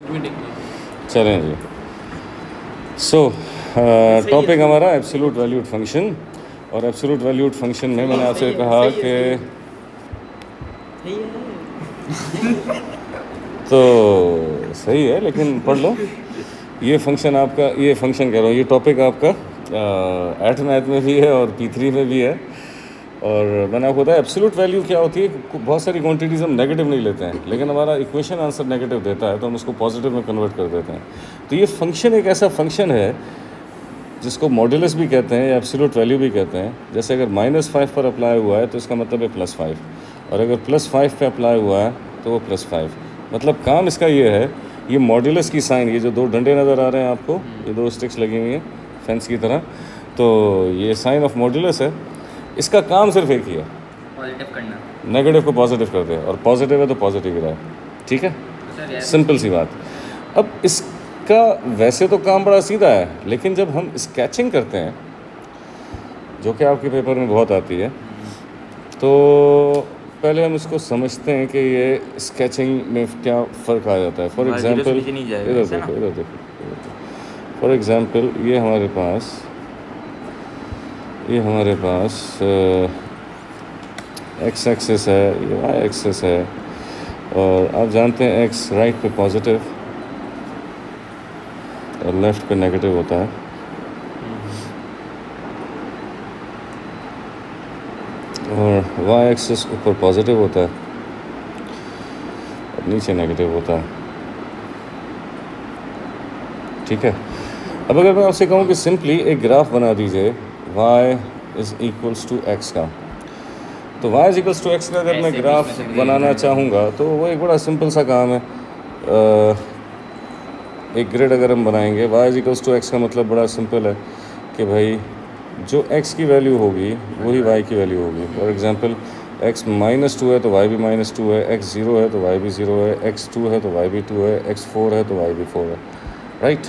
चलें जी। टॉपिक हमारा absolute valued function, और एब्सोल्यूट वैल्यूड फंक्शन में मैंने आपसे कहा कि तो सही है, लेकिन पढ़ लो ये फंक्शन आपका, ये फंक्शन कह रहा हूँ, ये टॉपिक आपका 8th मैथ में भी है और P3 में भी है। और मैंने आपको बताया एब्सोल्यूट वैल्यू क्या होती है। बहुत सारी क्वांटिटीज़ हम नेगेटिव नहीं लेते हैं, लेकिन हमारा इक्वेशन आंसर नेगेटिव देता है तो हम उसको पॉजिटिव में कन्वर्ट कर देते हैं। तो ये फंक्शन एक ऐसा फंक्शन है जिसको मॉड्यूलस भी कहते हैं या एब्सोल्यूट वैल्यू भी कहते हैं। जैसे अगर -5 पर अप्लाई हुआ है तो इसका मतलब है +5, और अगर +5 पे अप्लाई हुआ है तो वो +5। मतलब काम इसका ये है, ये मॉड्यूलस की साइन, ये जो दो डंडे नज़र आ रहे हैं आपको, ये दो स्टिक्स लगी हुई हैं फेंस की तरह, तो ये साइन ऑफ मॉड्यूलस है। इसका काम सिर्फ एक ही है, पॉजिटिव करना, नेगेटिव को पॉजिटिव कर दे, और पॉजिटिव है तो पॉजिटिव ही रहे। ठीक है, सिंपल सी बात। अब इसका वैसे तो काम बड़ा सीधा है, लेकिन जब हम स्केचिंग करते हैं, जो कि आपके पेपर में बहुत आती है, तो पहले हम इसको समझते हैं कि ये स्केचिंग में क्या फ़र्क आ जाता है। फॉर एग्जांपल इधर देखो, फॉर एग्जांपल ये हमारे पास एक्स एक्सिस है, ये वाई एक्सिस है, और आप जानते हैं एक्स राइट पे पॉजिटिव और लेफ़्ट पे नेगेटिव होता है। और वाई एक्सिस ऊपर पॉजिटिव होता है और नीचे नेगेटिव होता है। ठीक है, अब अगर मैं आपसे कहूँ कि सिंपली एक ग्राफ बना दीजिए y is equals to x का, तो y is equals to x का अगर मैं ग्राफ बनाना चाहूँगा तो वो एक बड़ा सिंपल सा काम है। एक ग्रिड अगर हम बनाएंगे, y is equals to x का मतलब बड़ा सिंपल है कि भाई जो x की वैल्यू होगी वही y की वैल्यू होगी। फॉर एग्जांपल x -2 है तो y भी -2 है, x 0 है तो y भी 0 है, x 2 है तो y भी 2 है, x 4 है तो y भी 4 है, राइट।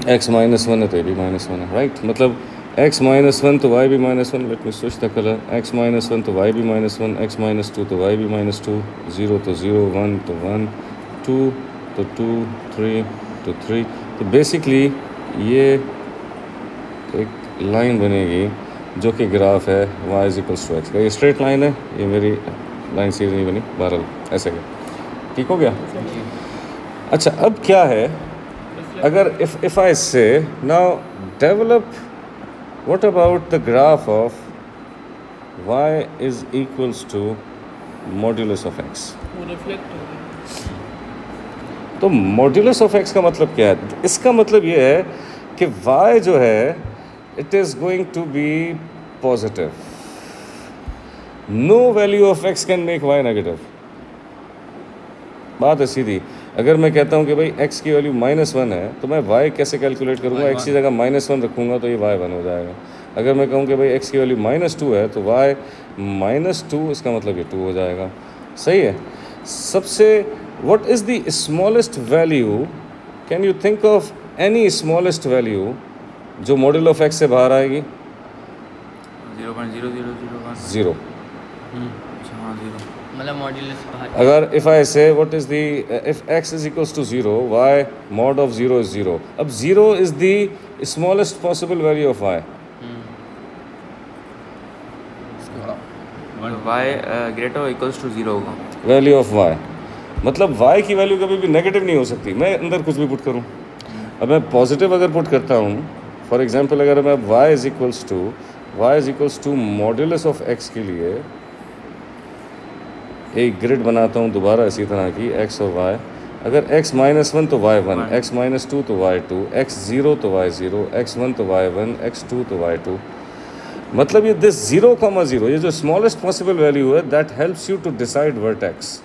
x -1 है तो ये भी -1 है, राइट। मतलब x -1 तो y भी -1, let me switch the colour, x -1 तो y भी -1, x -2 तो y भी -2, 0 तो 0, 1 तो 1, 2 तो 2, 3 तो 3। तो बेसिकली ये एक लाइन बनेगी जो कि ग्राफ है y is equals to x का। ये स्ट्रेट लाइन है, ये मेरी लाइन सीधी नहीं बनी, बहरहाल ऐसे का ठीक हो गया। अच्छा, अब क्या है, अगर if I say now develop what about the graph of y is equals to modulus of x, वो रिफ्लेक्ट हो गया। तो मॉड्यूलस ऑफ x का मतलब क्या है? इसका मतलब ये है कि y जो है it is going to be positive. No value of x can make y negative. बात है सीधी। अगर मैं कहता हूँ कि भाई x की वैल्यू -1 है तो मैं y कैसे कैलकुलेट करूँगा? x की जगह -1 रखूँगा तो ये y1 हो जाएगा। अगर मैं कहूँ कि भाई x की वैल्यू -2 है तो y -2, इसका मतलब ये 2 हो जाएगा। सही है। सबसे what is the smallest value? Can you think of any smallest value जो मॉड्यूल ऑफ x से बाहर आएगी? 0.0001 0। मतलब मॉड्यूलस बाहर। अगर if I say what is the, if x is equals to 0, y mod of 0 is 0। अब 0 is the smallest possible value of y। y greater equals to 0 होगा। Value of y मतलब y की value कभी भी negative नहीं हो सकती, मैं अंदर कुछ भी पुट करूं। अब मैं पॉजिटिव अगर पुट करता हूं, फॉर एग्जांपल अगर मैं y is equals to modulus of x के लिए एक ग्रिड बनाता हूं दोबारा इसी तरह की, x और y। अगर x -1 तो y1, x -2 तो y2, x 0 तो y0, x 1 तो y1, x 2 तो y2। मतलब ये दिस 0,0 ये जो स्मॉलेस्ट पॉसिबल वैल्यू है that helps you to decide vertex.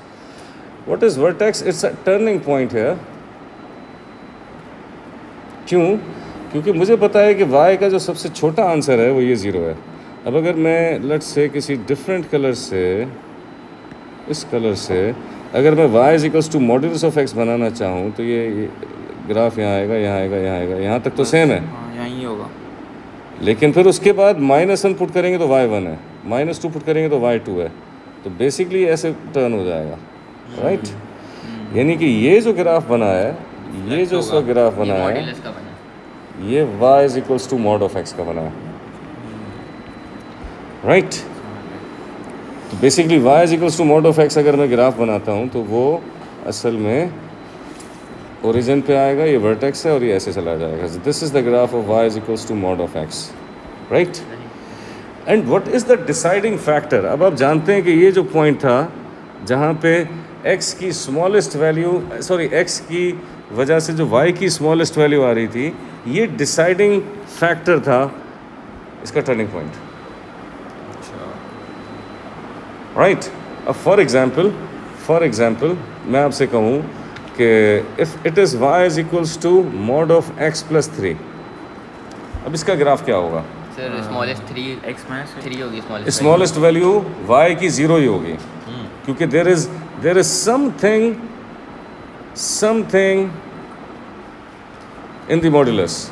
What is vertex? It's a turning point है। क्यों? क्योंकि मुझे पता है कि y का जो सबसे छोटा आंसर है वो ये 0 है। अब अगर मैं लेट्स से किसी डिफरेंट कलर से, इस कलर से अगर मैं y is equals to modulus of x बनाना चाहूँ तो ये ग्राफ यहाँ आएगा, यहाँ आएगा, यहाँ आएगा, यहाँ तक तो सेम है, यहाँ ही होगा। लेकिन फिर उसके बाद -1 पुट करेंगे तो y1 है, -2 पुट करेंगे तो y2 है। तो बेसिकली ऐसे टर्न हो जाएगा, राइट। यानी कि ये जो ग्राफ बना है, ये जो इसका ग्राफ बना है, मॉड्यूलस का बना ये y is equals to mod of x का बना है, राइट। तो basically y is equals to mod of x अगर मैं ग्राफ बनाता हूँ तो वो असल में ओरिजिन पे आएगा, ये वर्टेक्स है और ये ऐसे चला जाएगा। This is the graph of y is equals to mod of x, right. And what is the deciding factor? अब आप जानते हैं कि ये जो पॉइंट था जहाँ पे x की स्मॉलेस्ट वैल्यू, सॉरी x की वजह से जो y की स्मॉलेस्ट वैल्यू आ रही थी, ये डिसाइडिंग फैक्टर था इसका टर्निंग पॉइंट, राइट। अब फॉर एग्जाम्पल मैं आपसे कहूँ कि if it is y is equals to mod of x plus 3, अब इसका ग्राफ क्या होगा? सर स्मॉलेस्ट 3 होगी, स्मॉलेस्ट वैल्यू y की 0 ही होगी, क्योंकि there is something in the modulus,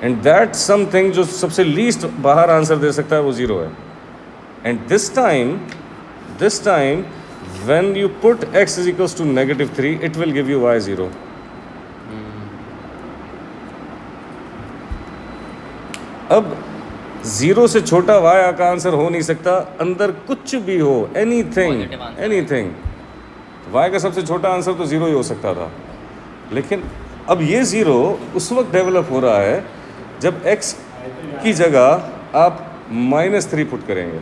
and that something जो सबसे लीस्ट बाहर आंसर दे सकता है वो 0 है। And this time when you put x is equals to -3, it will give you y 0। अब 0 से छोटा y का आंसर हो नहीं सकता, अंदर कुछ भी हो, एनीथिंग। y का सबसे छोटा आंसर तो 0 ही हो सकता था, लेकिन अब ये 0 उस वक्त डेवलप हो रहा है जब x की जगह आप -3 पुट करेंगे।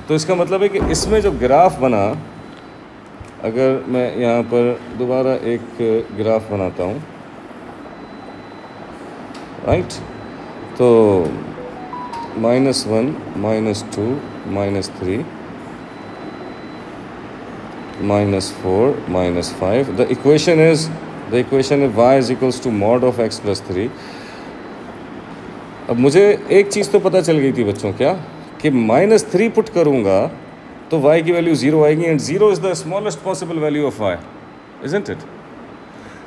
तो इसका मतलब है कि इसमें जो ग्राफ बना, अगर मैं यहाँ पर दोबारा एक ग्राफ बनाता हूँ, राइट, तो -1, -2, -3, -4, -5, the equation is y is equals to mod of x plus 3। अब मुझे एक चीज़ तो पता चल गई थी बच्चों, क्या कि -3 पुट करूँगा तो y की वैल्यू 0 आएगी, and 0 is the smallest possible value of y, isn't it?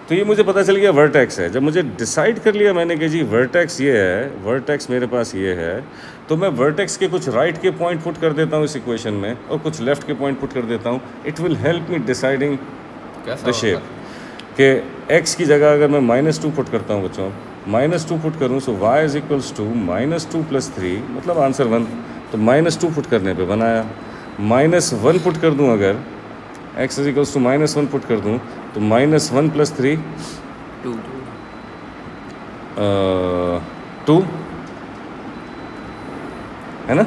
तो ये मुझे पता चल गया वर्टेक्स है। जब मुझे डिसाइड कर लिया मैंने कि जी वर्टेक्स ये है, वर्टेक्स मेरे पास ये है, तो मैं वर्टेक्स के कुछ राइट के पॉइंट पुट कर देता हूँ इस इक्वेशन में और कुछ लेफ्ट के पॉइंट पुट कर देता हूँ। It will help me deciding the shape. कि x की जगह अगर मैं -2 पुट करता हूँ बच्चों, -2 पुट करूँ, सो y इज इक्वल्स टू -2 + 3, मतलब आंसर 1। तो -2 पुट करने पे 1 आया। -1 पुट कर दूँ अगर, x is equals to -1 put कर दूँ, तो -1 + 3 2 है ना।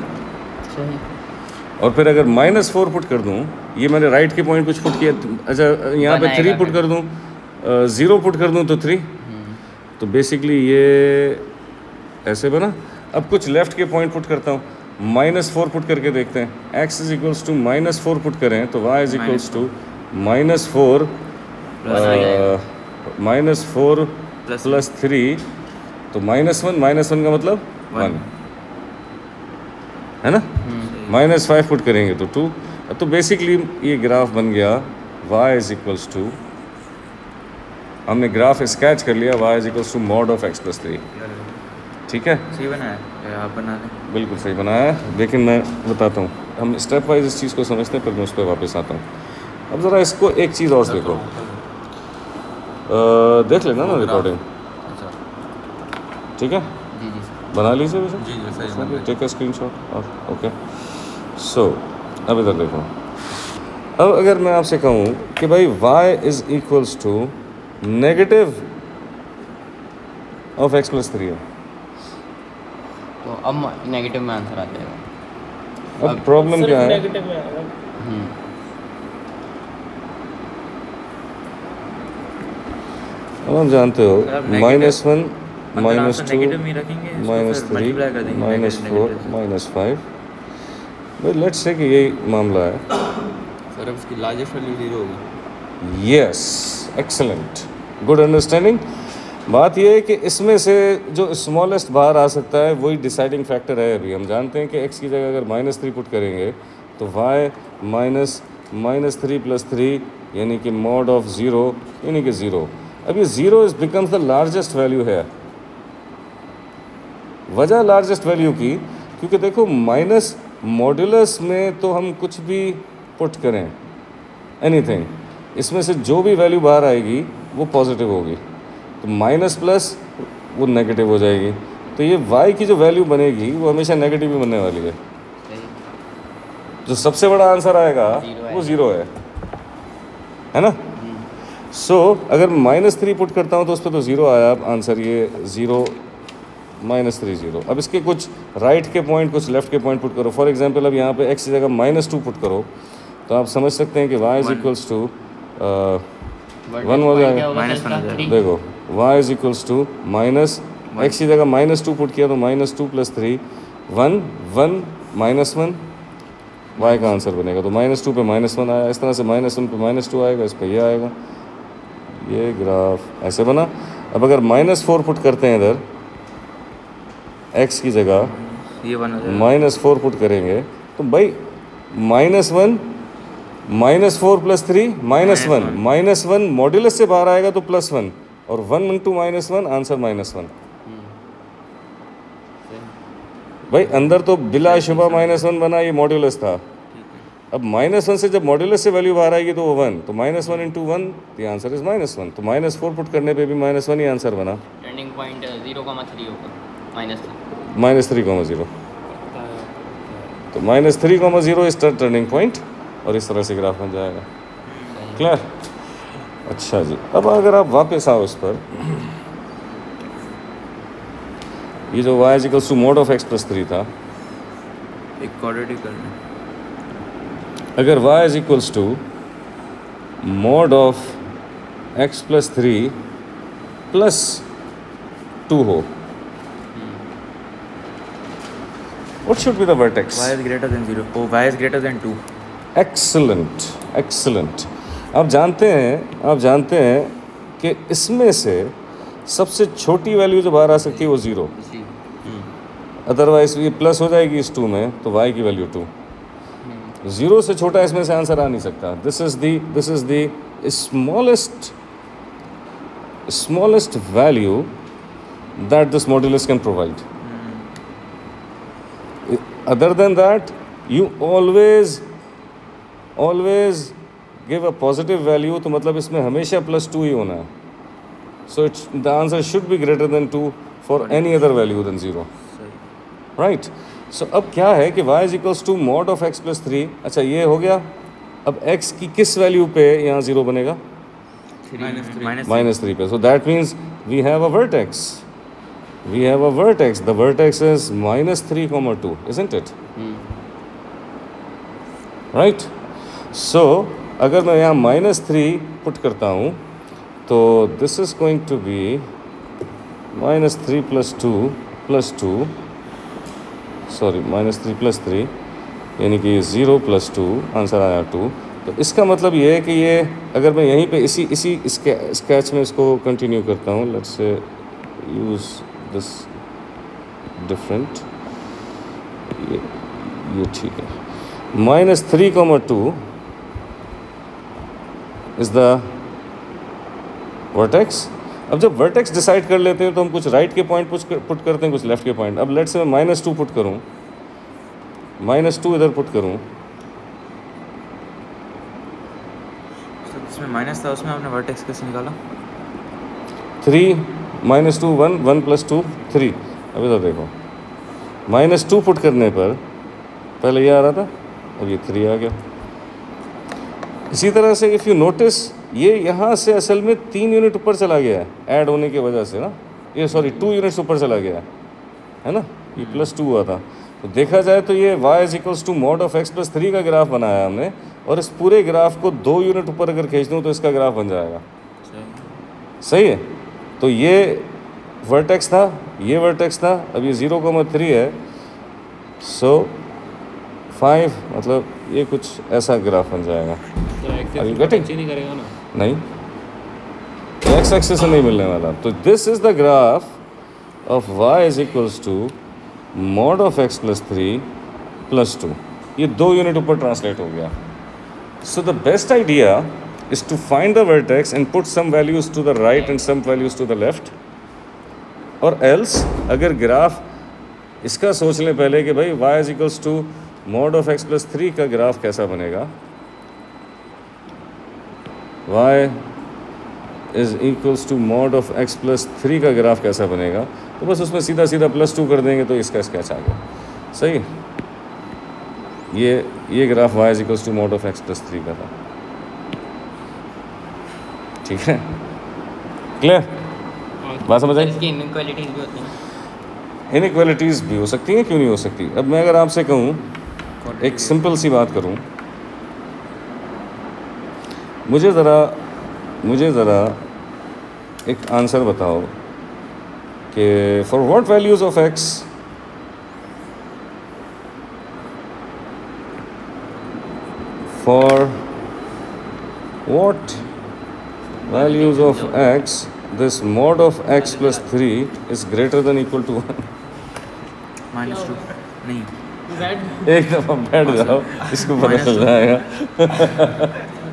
और फिर अगर -4 पुट कर दूँ, ये मैंने राइट के पॉइंट कुछ पुट किया, अच्छा यहाँ पे 3 पुट कर दूँ, 0 पुट कर दूँ तो 3, तो बेसिकली ये ऐसे बना। अब कुछ लेफ्ट के पॉइंट पुट करता हूँ, -4 पुट करके देखते हैं। x is equals to -4 put करें तो y इज इक्वल्स टू -4 + 3, तो -1 का मतलब 1 है ना। -5 पुट करेंगे तो 2। तो बेसिकली ये ग्राफ बन गया y इज इक्वल्स टू, हमने ग्राफ स्केच कर लिया, y is equals to mod of x + 3। ठीक है, सही बनाया आप बना दें। बिल्कुल सही बनाया है, लेकिन मैं बताता हूँ, हम स्टेप वाइज इस चीज़ को समझते हैं, फिर मैं उस पर वापस आता हूँ। अब ज़रा इसको एक चीज़ और देखो, देख लेना ना रिकॉर्डिंग, ठीक है, जी बना लीजिए वैसे, जी सही, टेक अ स्क्रीनशॉट और ओके। सो अब इधर देखो, अब अगर मैं आपसे कहूँ कि भाई y is equals to negative of x + 3 है, तो अब नेगेटिव में आंसर आ जाएगा। अब प्रॉब्लम क्या है, नेगेटिव में आएगा। अब हम जानते हो -1 -2 नेगेटिव में रखेंगे, -3 -4 -5, भाई लेट्स से कि यही मामला है। सर अब उसकी लार्जेस्ट वैल्यू 0 होगी। Yes, excellent, good understanding. बात यह है कि इसमें से जो स्मॉलेस्ट बाहर आ सकता है वही डिसाइडिंग फैक्टर है। अभी हम जानते हैं कि x की जगह अगर -3 पुट करेंगे तो y -3 + 3 यानी कि mod ऑफ 0 यानी कि 0। अब ये 0 is becomes the largest value है। वजह लार्जेस्ट वैल्यू की, क्योंकि देखो माइनस मॉड्यूलस में तो हम कुछ भी पुट करें, एनीथिंग, इसमें से जो भी वैल्यू बाहर आएगी वो पॉजिटिव होगी, तो माइनस प्लस वो नेगेटिव हो जाएगी, तो ये y की जो वैल्यू बनेगी वो हमेशा नेगेटिव ही बनने वाली है। सही। जो सबसे बड़ा आंसर आएगा Zero वो 0 है ना। सो अगर -3 पुट करता हूँ तो उस पर तो 0 आया, अब आंसर ये 0 -3 0। अब इसके कुछ राइट के पॉइंट कुछ लेफ्ट के पॉइंट पुट करो। फॉर एग्जांपल अब यहाँ पे x की जगह -2 पुट करो तो आप समझ सकते हैं कि y इज इक्वल्स टू 1 हो जाएगा। -1 हो जाएगा। देखो y is equals to minus x की जगह -2 पुट किया तो -2 + 3 1 1 -1 y का आंसर बनेगा। तो -2 पे -1 आया, इस तरह से -1 पे -2 आएगा, इस पे ये आएगा, ये ग्राफ ऐसे बना। अब अगर -4 पुट करते हैं इधर x की जगह ये 1 हो जाएगा। -4 पुट करेंगे तो भाई -1 -4 + 3 -1 -1 मॉड्यूलस से बाहर आएगा तो +1 और 1 × -1 आंसर -1। भाई अंदर तो बिलाशुबा -1 बना, ये मॉड्यूलस था। अब -1 से जब मॉड्यूलस से वैल्यू बाहर आएगी तो वो 1, तो -1 × 1 द आंसर इज -1। तो -4 पुट करने पे भी -1 ही आंसर बना। टर्निंग पॉइंट 0,3 होगा, -3,0। तो -3,0 इस टर्निंग पॉइंट और इस तरह से ग्राफ बन जाएगा। क्लियर? अच्छा जी, अब अगर आप वापस आओ इस पर, ये जो y = mod of x + 3 था, एक क्वाड्रेटिक करना। अगर y = mod of x + 3 + 2 हो, what should be the vertex? y is greater than 0. Oh, y is greater than 2. Excellent, excellent. आप जानते हैं कि इसमें से सबसे छोटी वैल्यू जो बाहर आ सकती है वो 0, अदरवाइज ये प्लस हो जाएगी इस 2 में, तो y की वैल्यू 2। 0 से छोटा इसमें से आंसर आ नहीं सकता। This is the smallest value that this modulus can provide. Other than that you always give a positive value, तो मतलब इसमें हमेशा +2 ही होना है। So it's the answer should be greater than 2 for any other value than 0, right. So अब क्या है कि y = mod of x + 3। अच्छा ये हो गया। अब x की किस वैल्यू पे यहाँ 0 बनेगा? -3 पे। So that means we have a vertex, the vertex is -3,2, isn't it? Right? So अगर मैं यहाँ -3 पुट करता हूँ तो this is going to be -3 + 2 + 2, sorry -3 + 3, यानी कि 0 + 2, आंसर आया 2। तो इसका मतलब ये है कि ये अगर मैं यहीं पे इसी स्केच में इसको कंटिन्यू करता हूँ, let's say use this different, ये ठीक है। -3,2 इज द वर्टेक्स। अब जब वर्टेक्स डिसाइड कर लेते हैं तो हम कुछ राइट के पॉइंट पुट करते हैं, कुछ लेफ्ट के पॉइंट। अब लेट्स से मैं -2 पुट करूं, -2 इधर पुट करूं, तो इसमें माइनस था, उसमें आपने वर्टेक्स कैसे निकाला? 3 -2 1 1 + 2 3। अब इधर देखो, -2 पुट करने पर पहले ये आ रहा था, अब ये 3 आ गया। इसी तरह से इफ़ यू नोटिस ये यहाँ से असल में 3 यूनिट ऊपर चला गया है ऐड होने की वजह से ना, ये सॉरी 2 यूनिट्स ऊपर चला गया है ना, ये +2 हुआ था। तो देखा जाए तो ये y = mod of x + 3 का ग्राफ बनाया हमने, और इस पूरे ग्राफ को 2 यूनिट ऊपर अगर खींच दूँ तो इसका ग्राफ बन जाएगा। सही है। तो ये वर्टेक्स था, ये वर्टेक्स था, अब ये 0,3 है। सो 5 मतलब ये कुछ ऐसा ग्राफ बन जाएगा। नहीं करेगा ना? नहीं, एक्स एक्सिस से नहीं मिलने वाला। तो this is the graph of y = mod of x + 3 + 2। ये 2 यूनिट ऊपर ट्रांसलेट हो गया। So the best idea is to find the vertex and put some values to the right and some values to the left, और else अगर graph इसका सोच लें पहले कि भाई y = mod of x + 3 का ग्राफ कैसा बनेगा, y is equals to mod of x plus 3 का ग्राफ कैसा बनेगा, तो बस उसमें सीधा सीधा +2 कर देंगे तो इसका स्केच आ गया। सही, ये graph y is equals to mod of x plus 3 का था। ठीक है, क्लियर, बात समझ आई? इसकी इनइक्वालिटीज भी होती हैं। इनइक्वालिटीज़ भी हो सकती हैं, क्यों नहीं हो सकती। अब मैं अगर आपसे कहूँ, एक सिंपल सी बात करूँ, मुझे ज़रा एक आंसर बताओ कि for what values of x for what values of x this mod of x plus 3 is greater than equal to 1। -2 नहीं, एक दफ़ा बैठ जाओ, इसको पता चल जाएगा।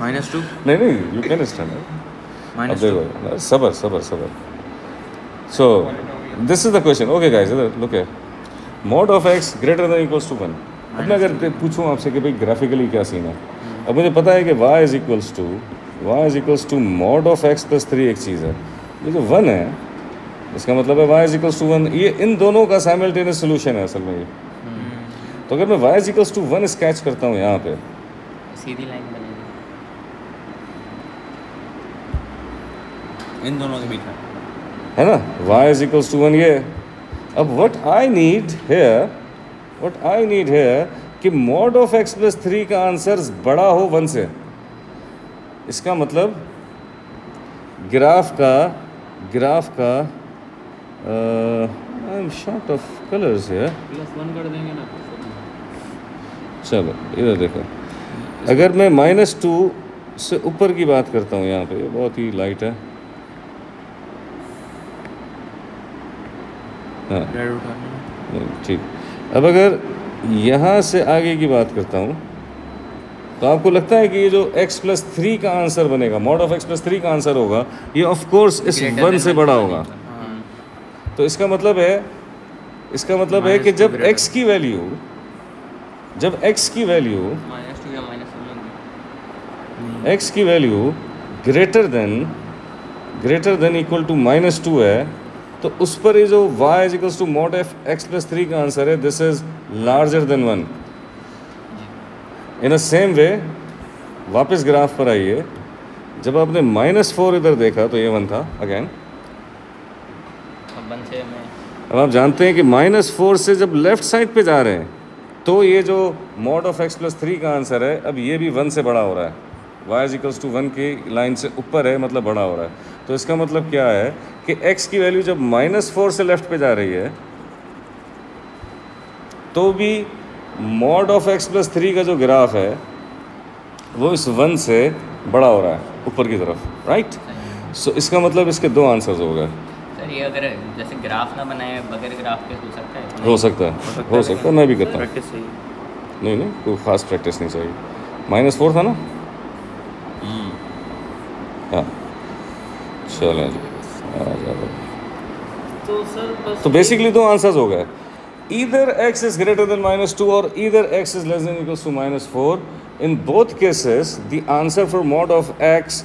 -2 नहीं, यू कैन स्टैंड। अब -2 देखो, सबर। So this is the question. Okay guys, look here, mod of x greater than equals to 1। अब मैं अगर पूछूं आपसे कि भाई ग्राफिकली क्या सीन है, अब मुझे पता है कि y is equals to mod of x plus 3 एक चीज़ है, ये जो 1 है इसका मतलब है y इज इक्वल्स टू 1। ये इन दोनों का साइमल्टेनियस सोल्यूशन है असल में ये। तो अगर मैं y is equals to 1 sketch करता हूँ यहाँ पे, सीधी लाइन बनेगी इन दोनों के बीच में, है ना, y इज इक्वल्स टू 1 ये। अब व्हाट आई नीड हेयर कि मॉड ऑफ x प्लस 3 का आंसर बड़ा हो 1 से। इसका मतलब ग्राफ का I am short of colours है। +1 कर देंगे ना। चलो इधर देखो, अगर मैं -2 से ऊपर की बात करता हूँ, यहाँ पे ये बहुत ही लाइट है, हाँ रेड उठाना। ठीक। अब अगर यहाँ से आगे की बात करता हूँ, तो आपको लगता है कि ये जो x प्लस 3 का आंसर बनेगा, मॉड ऑफ x प्लस 3 का आंसर होगा, ये ऑफ कोर्स इस 1 से बड़ा होगा। तो इसका मतलब है कि जब x की वैल्यू -2 या -1 x की value greater than equal to -2 है, तो उस पर ये जो y is equals to mod of x plus 3 का आंसर है, this is larger than 1। In a same way वापस ग्राफ पर आइए, जब आपने -4 इधर देखा तो ये 1 था अगेन। अब 1 से मैं अब आप जानते हैं कि -4 से जब लेफ्ट साइड पे जा रहे हैं, तो ये जो मॉड ऑफ x प्लस 3 का आंसर है, अब ये भी 1 से बड़ा हो रहा है। y इज इक्वल्स टू 1 की लाइन से ऊपर है, मतलब बड़ा हो रहा है। तो इसका मतलब क्या है कि x की वैल्यू जब -4 से लेफ्ट पे जा रही है, तो भी मॉड ऑफ x प्लस 3 का जो ग्राफ है वो इस 1 से बड़ा हो रहा है ऊपर की तरफ, राइट। सो इसका मतलब इसके 2 आंसर्स हो गए। सर, ये अगर जैसे ग्राफ ना बनाए बगैर ग्राफ के हो सकता है? हो सकता है, मैं भी करता हूँ। प्रैक्टिस सही। नहीं, कोई खास प्रैक्टिस नहीं चाहिए। -4 था ना, हाँ, चलो जी, आ जाओ। तो सर बस तो बेसिकली 2 आंसर्स हो गए, either x is greater than -2 or either x is less than equals to -4. In both cases the answer for mod of x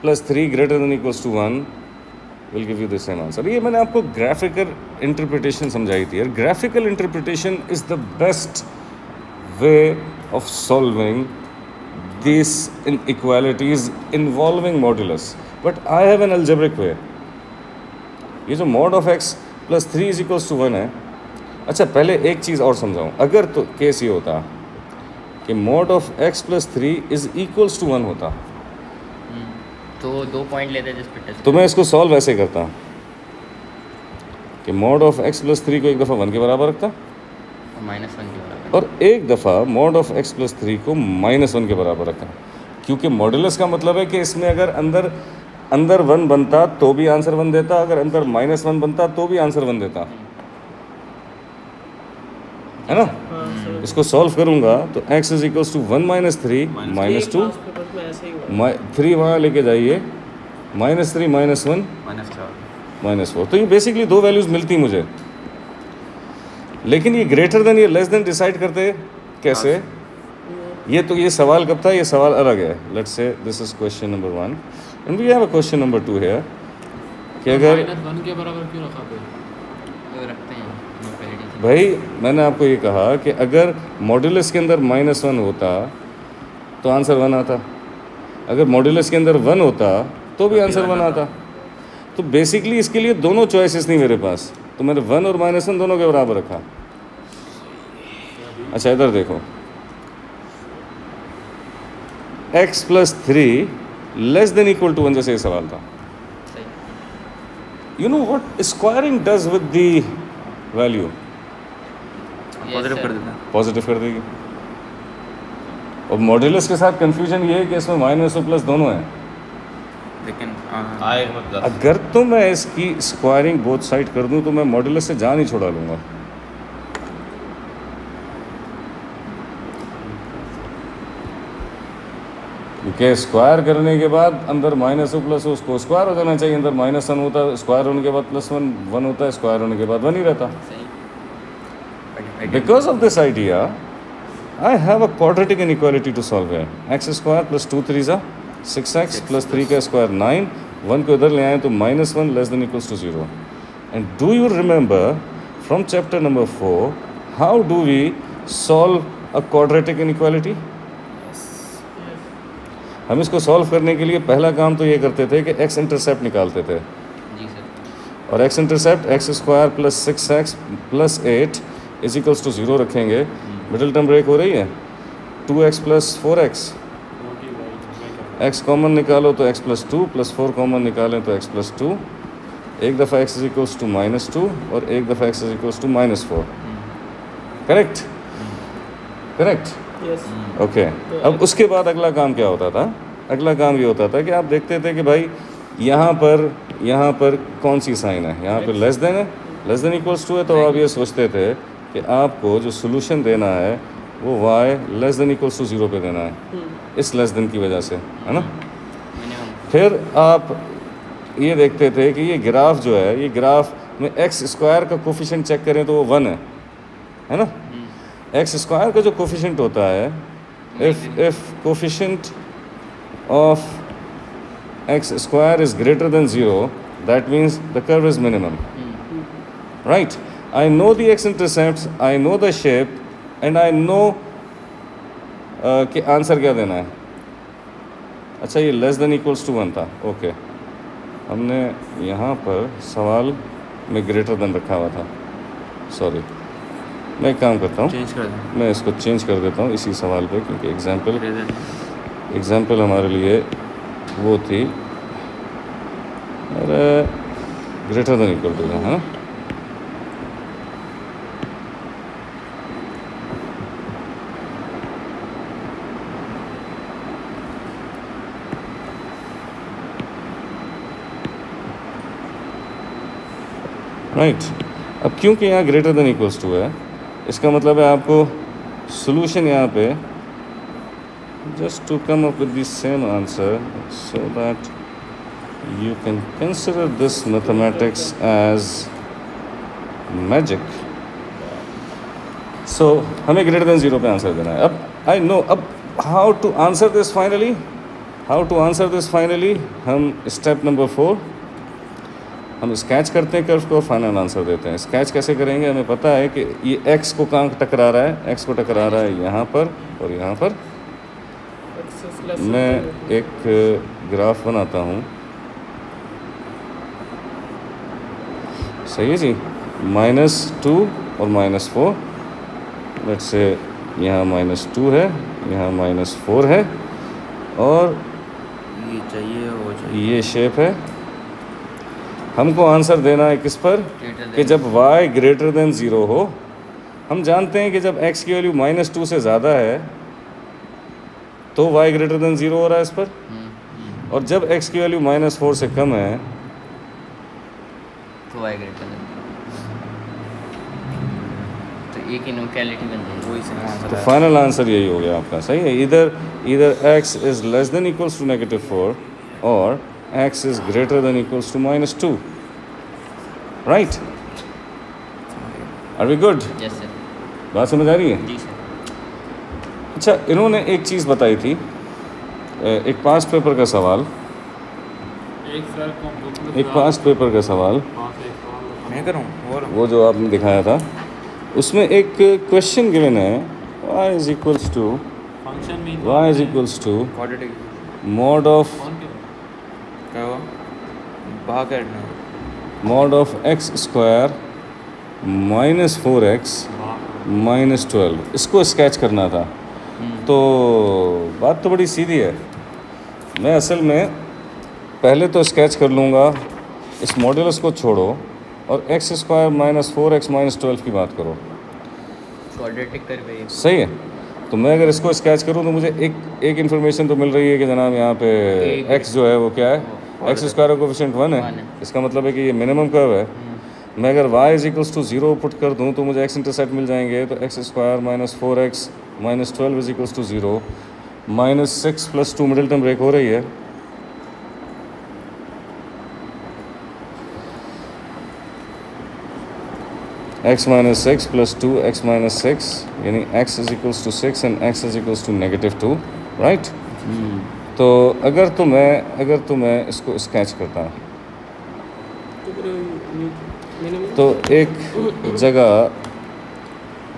plus 3 greater than equals to 1 will give you the same answer. ये मैंने आपको graphical interpretation समझाई थी यार। graphical interpretation is the best way of solving these inequalities involving modulus, but I have an algebraic way. ये जो mod of x plus 3 is equals to 1 है। अच्छा, पहले एक चीज़ और समझाऊँ। अगर तो केस ये होता कि mod of x plus 3 is equals to 1 होता, तो 2 पॉइंट लेते जिस पे टेस्ट, तो मैं इसको सॉल्व ऐसे करता कि mod of x plus 3 को एक दफ़ा 1 के बराबर रखता, -1 के बराबर, और एक दफ़ा mod of x plus 3 को -1 के बराबर रखा। क्योंकि मॉडुलस का मतलब है कि इसमें अगर अंदर 1 बनता तो भी आंसर 1 देता, अगर अंदर -1 बनता तो भी आंसर 1 देता, है ना। इसको सॉल्व करूंगा तो x is equals to 1 - 3 -2, paper में ऐसे ही हुआ। 3 वहाँ लेके जाइए, -3 -1 -4। तो ये बेसिकली 2 वैल्यूज़ मिलती मुझे। लेकिन ये ग्रेटर देन ये लेस देन डिसाइड करते कैसे? ये सवाल कब था? ये सवाल अलग है. Let's say this is question number 1 and we have a question number 2 here कि अगर -1 के बराबर क्यों रखा फिर? तो रखते हैं इनक्वालिटी। भाई मैंने आपको ये कहा कि अगर मॉड्यूलस के अंदर -1 होता तो आंसर 1 आता, अगर मॉड्यूलस के अंदर 1 होता तो भी आंसर 1 आता. तो बेसिकली इसके लिए दोनों चॉइसेस नहीं मेरे पास, तो मैंने 1 और -1 दोनों के बराबर रखा. अच्छा इधर देखो, x + 3 less than equal to 1 जैसे ये सवाल था. You know what squaring does with the value? Positive कर देता है। पॉजिटिव कर देगी. और मॉड्यूलस के साथ कंफ्यूजन ये है कि इसमें माइनस और प्लस दोनों हैं. लेकिन आएगा 10। अगर तो मैं इसकी स्क्वायरिंग बोथ साइड कर दूं तो मैं मॉड्यूलस से जान ही छोड़ा लूँगा. क्योंकि स्क्वायर करने के बाद अंदर माइनस और प्लस उसको स्क्वायर हो जाना चाहिए. अंदर -1 होता है, स्क्वायर होने के बाद +1 होता है, स्क्वायर होने के बाद 1 ही रहता. Because of this idea, I have a quadratic inequality to solve here. X square plus 2 3s are 6x plus 3 का square 9. 1 को इधर ले आए तो -1 less than equals to 0. And do you remember from chapter number 4 how do we solve a quadratic inequality? हम इसको solve करने के लिए पहला काम तो ये करते थे कि x इंटरसेप्ट निकालते थे. जी सर। और x intercept x square plus 6x plus 8 is equals to 0 रखेंगे. मिडिल टर्म ब्रेक हो रही है. 2x plus 4x, x common निकालो तो x प्लस 2 प्लस 4 कॉमन निकालें तो x प्लस 2. एक दफ़ा x इज इक्वल्स टू -2 और एक दफ़ा x is equals to -4. Correct? Correct. Yes. Okay. अब उसके बाद अगला काम क्या होता था? अगला काम ये होता था कि आप देखते थे कि भाई यहाँ पर कौन सी साइन है? यहाँ पर लेस देन है, लेस देन इक्वल्स टू है. तो आप ये सोचते थे कि आपको जो सोल्यूशन देना है वो y less than equals to 0 पे देना है, इस लेस देन की वजह से, है ना. फिर आप ये देखते थे कि ये ग्राफ जो है, ये ग्राफ में एक्स स्क्वायर का कोफिशिएंट चेक करें तो वो 1 है ना. एक्स स्क्वायर का जो कोफिशिएंट होता है, if coefficient of x square is greater than 0 that means the curve is minimum. Right. I know the x intercepts, I know the shape and I know कि आंसर क्या देना है. अच्छा ये लेस देन इक्वल्स टू 1 था. Okay. हमने यहाँ पर सवाल में ग्रेटर देन रखा हुआ था. सॉरी, मैं एक काम करता हूँ, चेंज कर दें। मैं इसको चेंज कर देता हूँ इसी सवाल पे, क्योंकि एग्जाम्पल हमारे लिए वो थी, अरे ग्रेटर देन इक्वल टू है ना. राइट. अब क्योंकि यहाँ ग्रेटर देन इक्वल्स टू है, इसका मतलब है आपको सॉल्यूशन यहाँ पे just to come up with the same answer so that you can consider this mathematics as magic. So हमें ग्रेटर देन 0 पे आंसर देना है. अब आई नो अब how to answer this finally. हम स्टेप नंबर 4 हम स्केच करते हैं कर्व को और फाइनल आंसर देते हैं. स्केच कैसे करेंगे? हमें पता है कि ये x को कहाँ टकरा रहा है. x को टकरा रहा है यहाँ पर और यहाँ पर. मैं एक ग्राफ बनाता हूँ. सही है जी. -2 और -4. लेट्स से यहाँ -2 है, यहाँ -4 है और ये चाहिए वो चाहिए. ये शेप है. हमको आंसर देना है किस पर? कि जब y ग्रेटर देन 0 हो. हम जानते हैं कि जब x की वैल्यू -2 से ज़्यादा है तो y ग्रेटर देन 0 हो रहा है इस पर. और जब x की वैल्यू -4 से कम है तो y ग्रेटर देन, तो एक इनक्वालिटी बन जाएगी. वही सेम आंसर तो है. फाइनल आंसर यही हो गया आपका. सही है. इधर x is less than equals to -4 और x is greater than equals to -2. Right? Are we good? Yes sir. बात समझ आ रही है? जी सर. अच्छा, इन्होंने एक चीज़ बताई थी, एक पास्ट पेपर का सवाल, एक पास्ट पेपर का सवाल मैं करूँ और वो जो आपने दिखाया था, उसमें एक क्वेश्चन गिवन है, y is equals to quadratic mod of क्या हुआ बाहर काटना mod of x square minus 4x minus 12, इसको स्केच करना था। तो बात तो बड़ी सीधी है, मैं असल में पहले तो स्केच कर लूँगा, इस मॉड्यूलस को छोड़ो और x square minus 4x minus 12 की बात करो, क्वाड्रेटिक कर भाई। सही है। तो मैं अगर इसको स्केच करूँ तो मुझे एक इन्फॉर्मेशन तो मिल रही है कि जनाब यहाँ पे x जो है वो क्या है, एक्स स्क्वायर का कोफिशिएंट 1 है, इसका मतलब है कि ये मिनिमम कर्व है। मैं अगर y is equals to 0 put कर दूँ तो मुझे x इंटरसेप्ट मिल जाएंगे, तो x square minus 4x minus 12 is equals to 0, minus 6 plus 2 middle term break हो रही है, x minus 6 plus 2 x minus 6, यानी x is equals to 6 and x is equals to -2, right. तो अगर तो मैं इसको स्केच करता हूँ तो एक जगह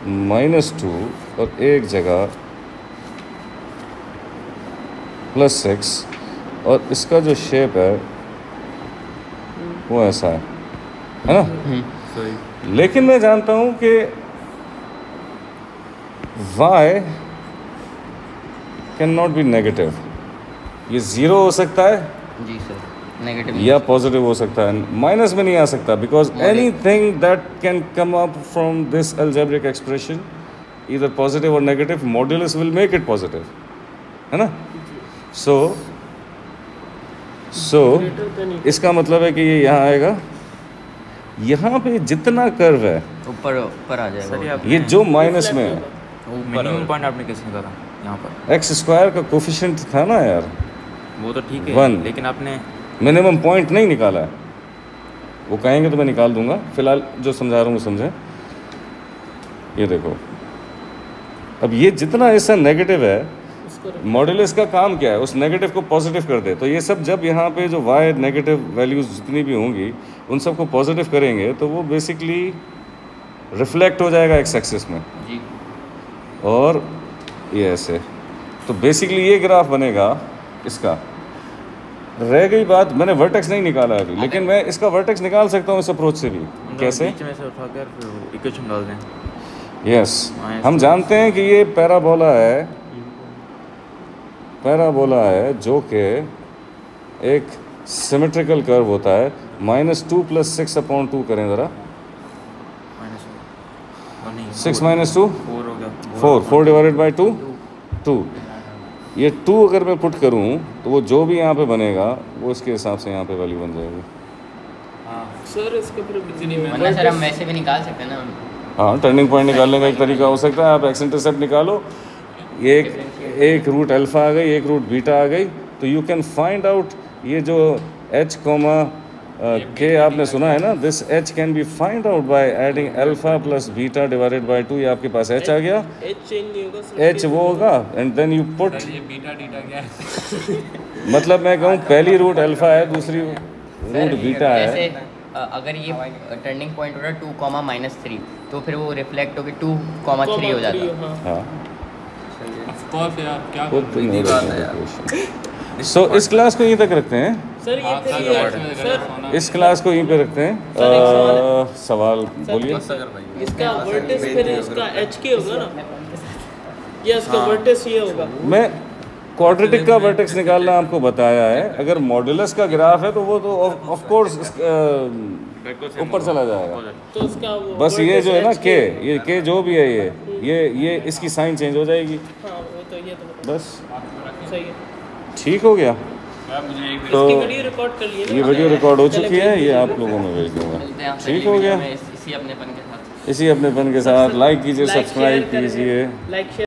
-2 और एक जगह +6, और इसका जो शेप है वो ऐसा है ना। सही लेकिन मैं जानता हूँ कि y can not be negative, ये 0 हो सकता है जी सर, नेगेटिव या पॉजिटिव हो सकता है, माइनस में नहीं आ सकता, because anything that can come up from this algebraic expression इधर पॉजिटिव और negative, modulus will make it positive, है ना। सो इसका मतलब है कि ये यहाँ आएगा, यहाँ पे जितना कर्व है ऊपर ऊपर आ सर जाएगा। ये ये जो माइनस में है, मिनिमम पॉइंट आपने कैसे निकाला यहाँ पर एक्स स्क्वायर का कोफिशिएंट था ना यार, वो तो ठीक है 1, लेकिन आपने मिनिमम पॉइंट नहीं निकाला है। वो कहेंगे तो मैं निकाल दूंगा, फिलहाल जो समझा रहा हूँ समझें। ये देखो, अब ये जितना हिस्सा नेगेटिव है, मॉड्यूलस का काम क्या है, उस नेगेटिव को पॉजिटिव कर दे। तो ये सब जब यहाँ पे जो y नेगेटिव वैल्यूज जितनी भी होंगी उन सबको पॉजिटिव करेंगे तो वो बेसिकली रिफ्लेक्ट हो जाएगा एक्स एक्सिस में, जी और ये ऐसे। तो बेसिकली ये ग्राफ बनेगा इसका। रह गई बात, मैंने वर्टेक्स नहीं निकाला अभी, लेकिन मैं इसका वर्टेक्स निकाल सकता हूँ इस अप्रोच से भी। कैसे? बीच में से उठाकर फिर इक्वेशन डाल दें। यस, हम जानते हैं कि ये पैराबोला है जो कि एक सिमेट्रिकल कर्व होता है। -2 + 6/2 करें ज़रा, माइनस और नहीं 6 - 2 4 हो गया 4 डिवाइडेड बाई 2। ये 2 अगर मैं पुट करूं तो वो जो भी यहाँ पे बनेगा वो इसके हिसाब से यहाँ पे वैल्यू बन जाएगी। सर इसके फिर वरना सर हम वैसे भी निकाल सकते हैं ना। हाँ, टर्निंग पॉइंट निकालने का एक तरीका हो सकता है, आप एक्स इंटरसेप्ट निकालो, एक रूट अल्फ़ा आ गई, एक रूट बीटा आ गई, तो यू कैन फाइंड आउट ये जो h, k आपने सुना है ना, this h can be find out by adding alpha plus beta divided by 2। ये आपके पास h आ गया, एच चेंज नहीं होगा सर, h वो होगा, and then you put, beta डीटा क्या है? मतलब मैं कहूँ पहली रूट अल्फ़ा है, दूसरी रूट बीटा है। जैसे अगर ये टर्निंग पॉइंट हो रहा है 2, -3, तो फिर वो रिफ्लेक्ट होकर 2, 3 हो जाता है। हाँ, ऑफ कोर्स यार, क्या खुद नहीं होगा। सो इस क्लास को यहीं तक रखते हैं, सर ये हाँ, फिर सर, ये- वर्ड में सर होना। इस क्लास को यहीं पे रखते हैं। सर, एक सवाल है। सवाल बोलिए। इसका वर्टेक्स फिर इसका एच के होगा ना, या इसका वर्टेक्स ये होगा। मैं क्वाड्रेटिक का वर्टेक्स निकालना आपको बताया है। अगर मॉड्यूलस का ग्राफ है तो वो तो ऑफ कोर्स ऊपर चला जाएगा। तो इसका वो बस ये vertex जो है ना HK के, ये के जो भी है ये इसकी साइन चेंज हो जाएगी, हाँ वो तो ये तो बस सही है। ठीक हो गया। यार मुझे एक तो इसकी वीडियो रिकॉर्ड कर लिए ये वीडियो रिकॉर्ड हो चुकी है, ये आप लोगों में भेज दूंगा। मिलते हैं आपसे ठीक अगली हो वीडियो गया। में इसी अपनेपन के साथ। इसी अपनेपन के साथ लाइक कीजिए, लाइक सब्सक्राइब शेयर कीजिए। Like share